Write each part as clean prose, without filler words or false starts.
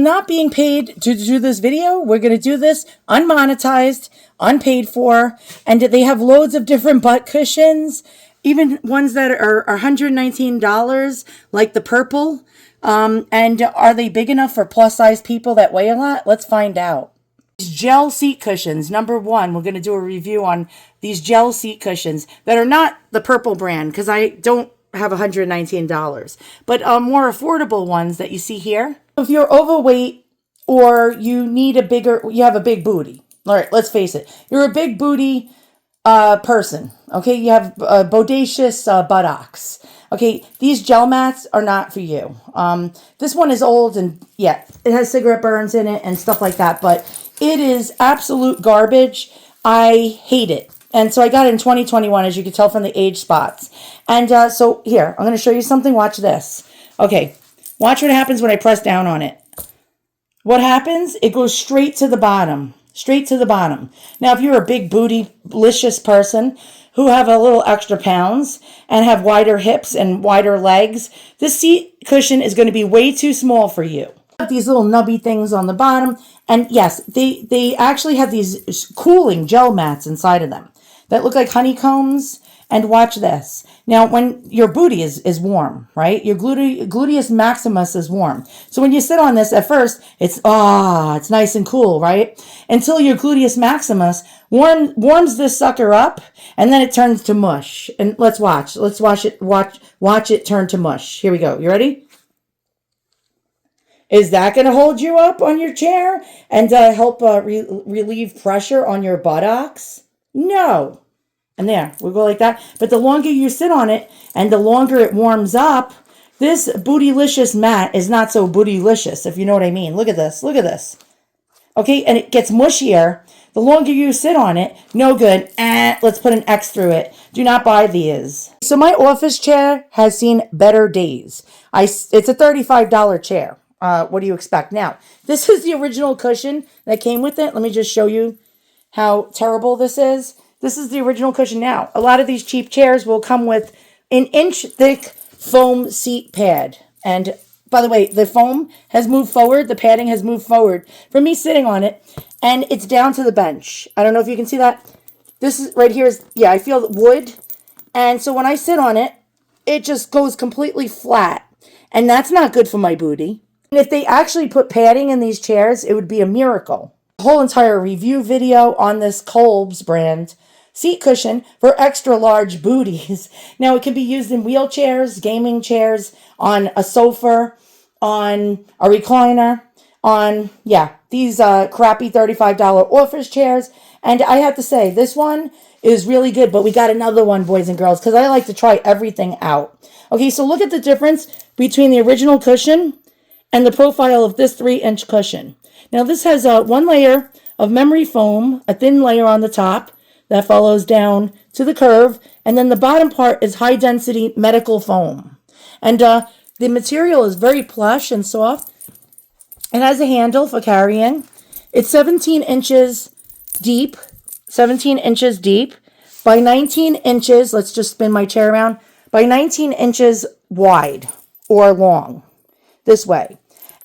not being paid to do this video. We're going to do this unmonetized, unpaid for, and they have loads of different butt cushions, even ones that are $119, like the purple. And are they big enough for plus size people that weigh a lot? Let's find out. Gel seat cushions. Number one, we're going to do a review on these gel seat cushions that are not the purple brand, because I don't have $119, but more affordable ones that you see here. If you're overweight or you need you have a big booty. All right, let's face it. You're a big booty person. Okay, you have bodacious buttocks. Okay, these gel mats are not for you. This one is old and yeah, it has cigarette burns in it and stuff like that, but it is absolute garbage. I hate it. And so I got it in 2021, as you can tell from the age spots. And so here, I'm going to show you something. Watch this. Okay, watch what happens when I press down on it. What happens? It goes straight to the bottom. Straight to the bottom. Now, if you're a big bootylicious person who have a little extra pounds and have wider hips and wider legs, this seat cushion is going to be way too small for you. These little nubby things on the bottom. And yes, they actually have these cooling gel mats inside of them that look like honeycombs. And watch this. Now, when your booty is warm, right? Your gluteus maximus is warm. So when you sit on this, at first, it's nice and cool, right? Until your gluteus maximus warms this sucker up, and then it turns to mush. And let's watch. Let's watch it turn to mush. Here we go. You ready? Is that going to hold you up on your chair and help relieve pressure on your buttocks? No. And there, we'll go like that. But the longer you sit on it and the longer it warms up, this bootylicious mat is not so bootylicious, if you know what I mean. Look at this. Look at this. Okay, and it gets mushier. The longer you sit on it, no good. Let's put an X through it. Do not buy these. So my office chair has seen better days. It's a $35 chair. What do you expect? Now, this is the original cushion that came with it. Let me just show you how terrible this is. This is the original cushion. Now, a lot of these cheap chairs will come with an inch-thick foam seat pad. And by the way, the foam has moved forward. The padding has moved forward from me sitting on it. And it's down to the bench. I don't know if you can see that. This is right here is, yeah, I feel wood. And so when I sit on it, it just goes completely flat. And that's not good for my booty. And if they actually put padding in these chairs, it would be a miracle. A whole entire review video on this Kölbs brand seat cushion for extra large booties. Now, it can be used in wheelchairs, gaming chairs, on a sofa, on a recliner, on, yeah, these crappy $35 office chairs. And I have to say, this one is really good, but we got another one, boys and girls, because I like to try everything out. Okay, so look at the difference between the original cushion and the profile of this 3-inch cushion. Now, this has one layer of memory foam, a thin layer on the top, that follows down to the curve, and then the bottom part is high-density medical foam. And the material is very plush and soft. It has a handle for carrying. It's 17 inches deep, by 19 inches, let's just spin my chair around, by 19 inches wide or long, this way.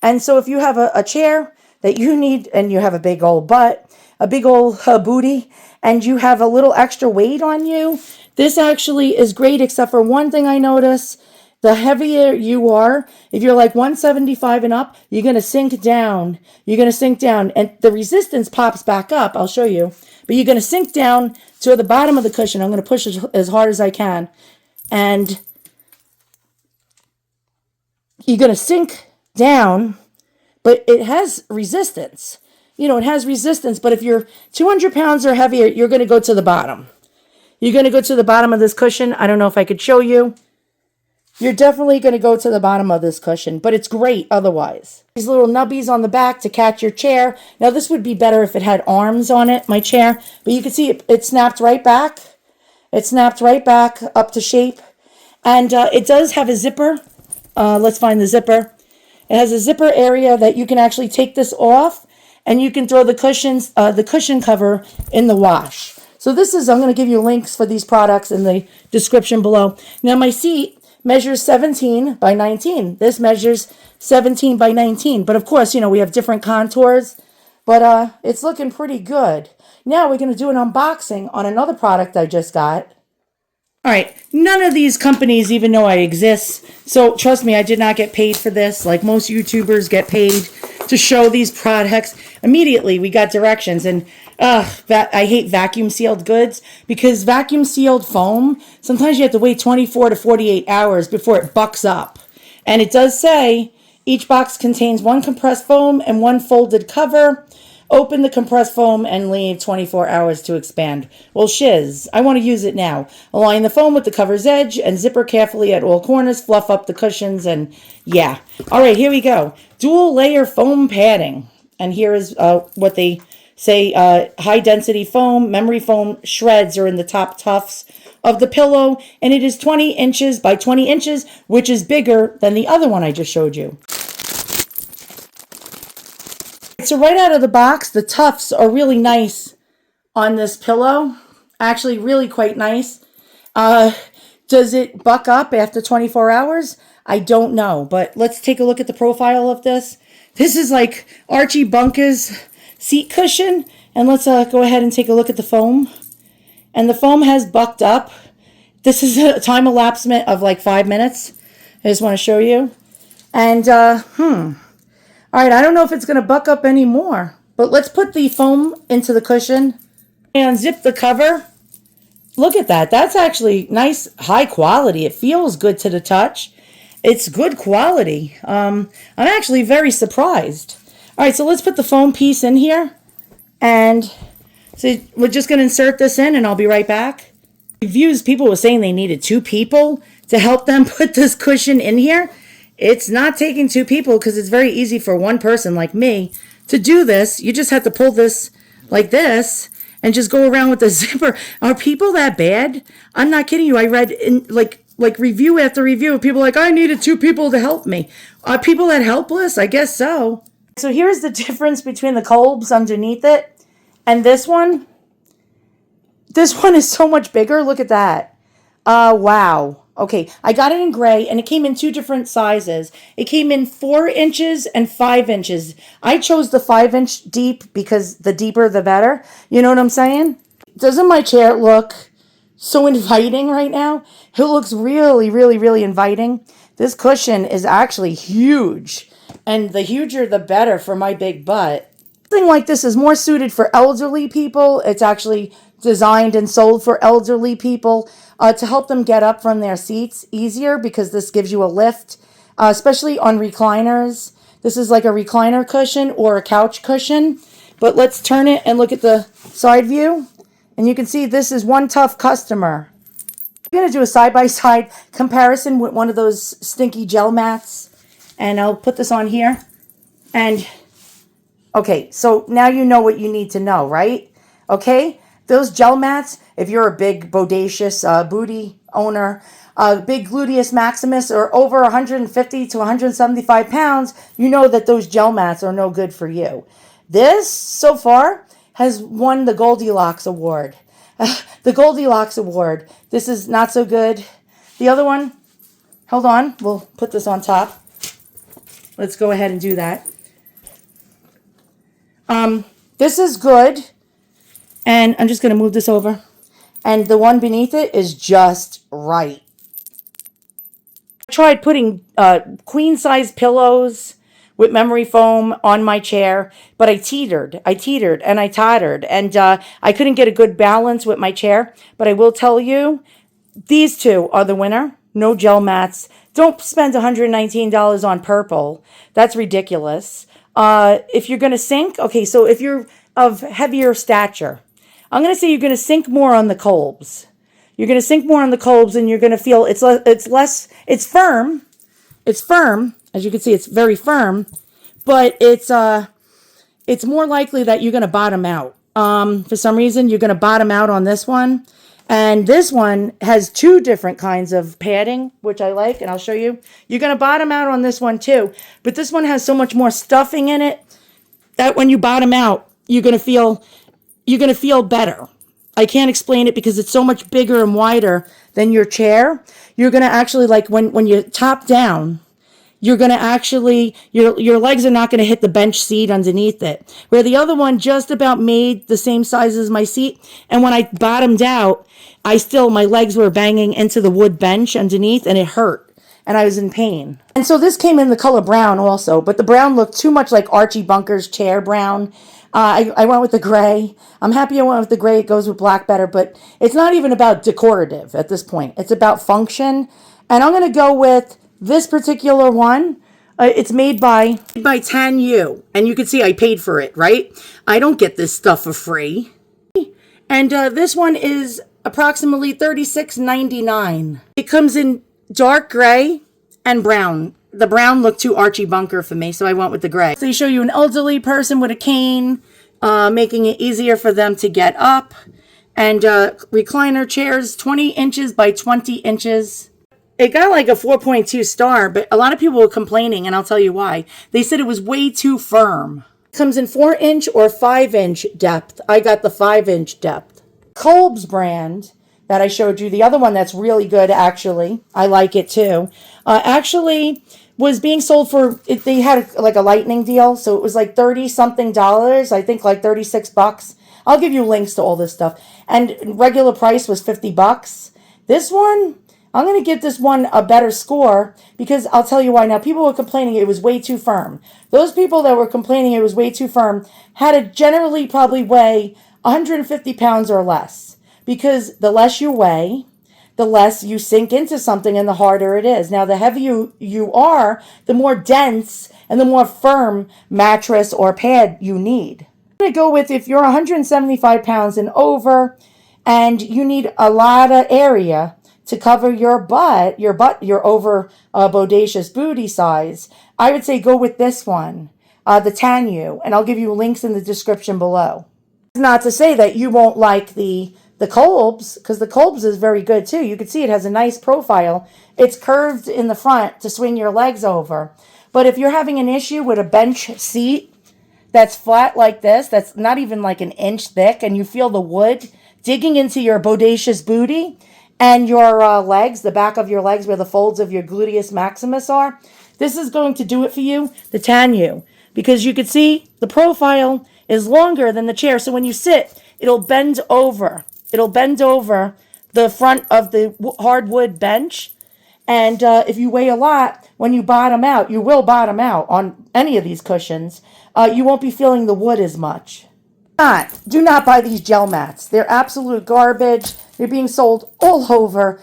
And so if you have a chair that you need, and you have a big old butt, a big old booty, and you have a little extra weight on you, this actually is great, except for one thing I notice. The heavier you are, if you're like 175 and up, you're going to sink down. You're going to sink down, and the resistance pops back up. I'll show you. But you're going to sink down to the bottom of the cushion. I'm going to push as hard as I can. And you're going to sink down, but it has resistance. You know, it has resistance, but if you're 200 pounds or heavier, you're going to go to the bottom. You're going to go to the bottom of this cushion. I don't know if I could show you. You're definitely going to go to the bottom of this cushion, but it's great otherwise. These little nubbies on the back to catch your chair. Now, this would be better if it had arms on it, my chair, but you can see it snapped right back. It snapped right back up to shape, and it does have a zipper. Let's find the zipper. It has a zipper area that you can actually take this off, and you can throw the cushion cover in the wash. So this is, I'm going to give you links for these products in the description below. Now, my seat measures 17 by 19. This measures 17 by 19. But of course, you know, we have different contours. But it's looking pretty good. Now we're going to do an unboxing on another product I just got. All right, none of these companies even know I exist. So trust me, I did not get paid for this. Like most YouTubers get paid to show these products. Immediately, we got directions. And I hate vacuum sealed goods because vacuum sealed foam, sometimes you have to wait 24 to 48 hours before it bucks up. And it does say each box contains 1 compressed foam and 1 folded cover. Open the compressed foam and leave 24 hours to expand. Well, shiz, I want to use it now. Align the foam with the cover's edge and zipper carefully at all corners. Fluff up the cushions and yeah. All right, here we go. Dual layer foam padding. And here is what they say. High density foam, memory foam shreds are in the top tufts of the pillow. And it is 20 inches by 20 inches, which is bigger than the other one I just showed you. So right out of the box, the tufts are really nice on this pillow. Actually, really quite nice. Does it buck up after 24 hours? I don't know, but let's take a look at the profile of this. This is like Archie Bunker's seat cushion. And let's go ahead and take a look at the foam. And the foam has bucked up. This is a time elapsement of like 5 minutes. I just want to show you. And, all right, I don't know if it's going to buck up anymore, but let's put the foam into the cushion and zip the cover. Look at that. That's actually nice, high quality. It feels good to the touch. It's good quality. I'm actually very surprised. All right, so let's put the foam piece in here. And so we're just going to insert this in and I'll be right back. Reviews, people were saying they needed 2 people to help them put this cushion in here. It's not taking 2 people because it's very easy for one person like me to do this. You just have to pull this like this and just go around with the zipper. Are people that bad? I'm not kidding you. I read in like review after review of people like, I needed 2 people to help me. Are people that helpless? I guess so. So here's the difference between the Kölbs underneath it and this one. This one is so much bigger. Look at that. Wow. Okay, I got it in gray, and it came in 2 different sizes. It came in 4 inches and 5 inches. I chose the 5-inch deep because the deeper, the better. You know what I'm saying? Doesn't my chair look so inviting right now? It looks really, really, really inviting. This cushion is actually huge, and the huger, the better for my big butt. Something like this is more suited for elderly people. It's actually designed and sold for elderly people to help them get up from their seats easier because this gives you a lift, especially on recliners. This is like a recliner cushion or a couch cushion. But let's turn it and look at the side view. And you can see this is one tough customer. I'm going to do a side-by-side comparison with one of those stinky gel mats. And I'll put this on here. And, okay, so now you know what you need to know, right? Okay? Those gel mats, if you're a big bodacious booty owner, big gluteus maximus, or over 150 to 175 pounds, you know that those gel mats are no good for you. This, so far, has won the Goldilocks Award. The Goldilocks Award. This is not so good. The other one, hold on, we'll put this on top. Let's go ahead and do that. This is good. And I'm just going to move this over. And the one beneath it is just right. I tried putting queen-size pillows with memory foam on my chair, but I teetered and I tottered. And I couldn't get a good balance with my chair. But I will tell you, these 2 are the winner. No gel mats. Don't spend $119 on purple. That's ridiculous. If you're going to sink, okay, so if you're of heavier stature, I'm going to say you're going to sink more on the Kölbs. You're going to sink more on the Kölbs, and you're going to feel it's firm. It's firm. As you can see, it's very firm, but it's more likely that you're going to bottom out. For some reason, you're going to bottom out on this one. And this one has 2 different kinds of padding, which I like, and I'll show you. You're going to bottom out on this one too, but this one has so much more stuffing in it that when you bottom out, you're going to feel better. I can't explain it because it's so much bigger and wider than your chair. You're going to actually, like, when you top down, you're going to actually, your legs are not going to hit the bench seat underneath it. Where the other one just about made the same size as my seat. And when I bottomed out, my legs were banging into the wood bench underneath and it hurt. And I was in pain. And so this came in the color brown also, but the brown looked too much like Archie Bunker's chair brown. I went with the gray. I'm happy I went with the gray. It goes with black better, but it's not even about decorative at this point. It's about function. And I'm going to go with this particular one. It's made by TANYOO. And you can see I paid for it, right? I don't get this stuff for free. And this one is approximately $36.99. It comes in dark gray and brown. The brown looked too Archie Bunker for me, so I went with the gray. So they show you an elderly person with a cane, making it easier for them to get up. And recliner chairs, 20 inches by 20 inches. It got like a 4.2 star, but a lot of people were complaining, and I'll tell you why. They said it was way too firm. It comes in 4-inch or 5-inch depth. I got the 5-inch depth. Kölbs brand that I showed you, the other one that's really good, actually. I like it too. Actually was being sold for, they had like a lightning deal, so it was like 30-something dollars, I think like 36 bucks. I'll give you links to all this stuff. And regular price was 50 bucks. This one, I'm going to give this one a better score because I'll tell you why. Now, people were complaining it was way too firm. Those people that were complaining it was way too firm had to generally probably weigh 150 pounds or less, because the less you weigh, the less you sink into something and the harder it is. Now, the heavier you are, the more dense and the more firm mattress or pad you need. I'm going to go with, if you're 175 pounds and over and you need a lot of area to cover your over bodacious booty size, I would say go with this one, the TANYOO, and I'll give you links in the description below. Not to say that you won't like the Kölbs, because the Kölbs is very good too. You can see it has a nice profile. It's curved in the front to swing your legs over. But if you're having an issue with a bench seat that's flat like this, that's not even like an inch thick, and you feel the wood digging into your bodacious booty and your legs, the back of your legs where the folds of your gluteus maximus are, this is going to do it for you, the TANYOO. Because you can see the profile is longer than the chair. So when you sit, it'll bend over. It'll bend over the front of the hardwood bench. And if you weigh a lot, when you bottom out, you will bottom out on any of these cushions, you won't be feeling the wood as much. Do not buy these gel mats. They're absolute garbage. They're being sold all over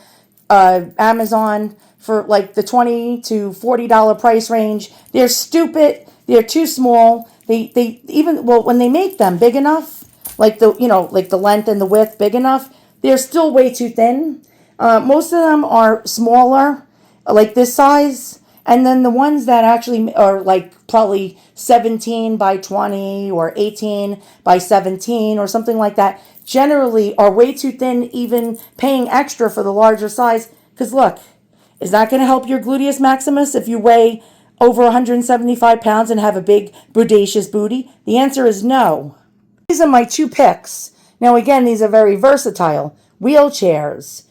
Amazon for like the $20 to $40 price range. They're stupid. They're too small. They even, well, when they make them big enough, like the length and the width big enough, they're still way too thin. Most of them are smaller, like this size. And then the ones that actually are like probably 17 by 20 or 18 by 17 or something like that, generally are way too thin, even paying extra for the larger size. Because look, is that going to help your gluteus maximus if you weigh over 175 pounds and have a big bodacious booty? The answer is no. These are my two picks. Now again, these are very versatile. Wheelchairs.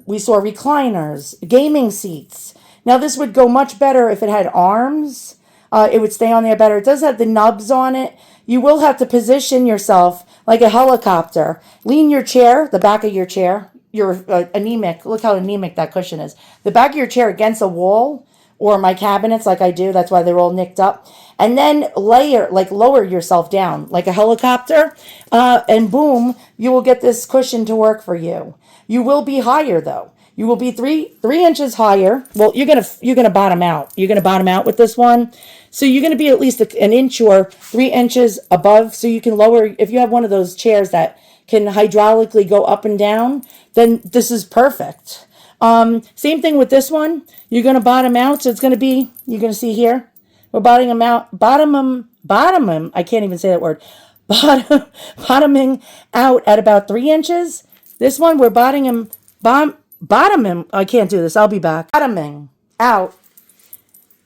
We saw recliners, gaming seats. Now this would go much better if it had arms. It would stay on there better. It does have the nubs on it. You will have to position yourself like a helicopter. Lean your chair, the back of your chair. You're anemic. Look how anemic that cushion is. The back of your chair against a wall, or my cabinets like I do. That's why they're all nicked up. And then lower yourself down like a helicopter. And boom, you will get this cushion to work for you. You will be higher though. You will be three inches higher. Well, you're gonna bottom out. You're gonna bottom out with this one. So you're gonna be at least an inch or 3 inches above. So you can lower, if you have one of those chairs that can hydraulically go up and down, then this is perfect. Same thing with this one. You're gonna bottom out. So it's gonna be, you're gonna see here, we're bottoming out. Bottoming. I can't even say that word. Bottoming out at about 3 inches. This one we're bottoming. I can't do this. I'll be back. Bottoming out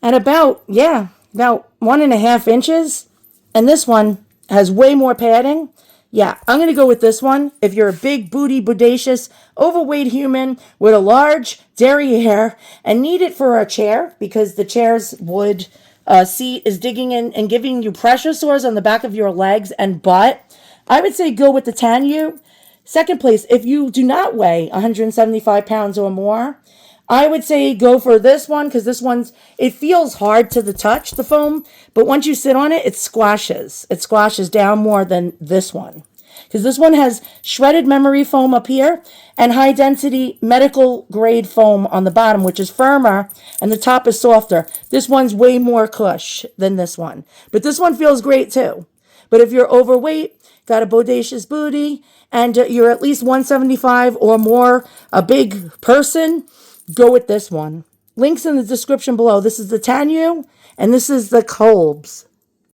at about 1.5 inches. And this one has way more padding. Yeah, I'm going to go with this one. If you're a big, booty, bodacious, overweight human with a large derriere and need it for a chair because the chair's wood seat is digging in and giving you pressure sores on the back of your legs and butt, I would say go with the TANYOO. Second place, if you do not weigh 175 pounds or more, I would say go for this one because this one's, it feels hard to the touch, the foam, but once you sit on it, it squashes. It squashes down more than this one. Because this one has shredded memory foam up here and high density medical grade foam on the bottom, which is firmer, and the top is softer. This one's way more cush than this one. But this one feels great too. But if you're overweight, got a bodacious booty, and you're at least 175 or more, a big person, go with this one. Links in the description below. This is the TANYOO, and this is the Kölbs.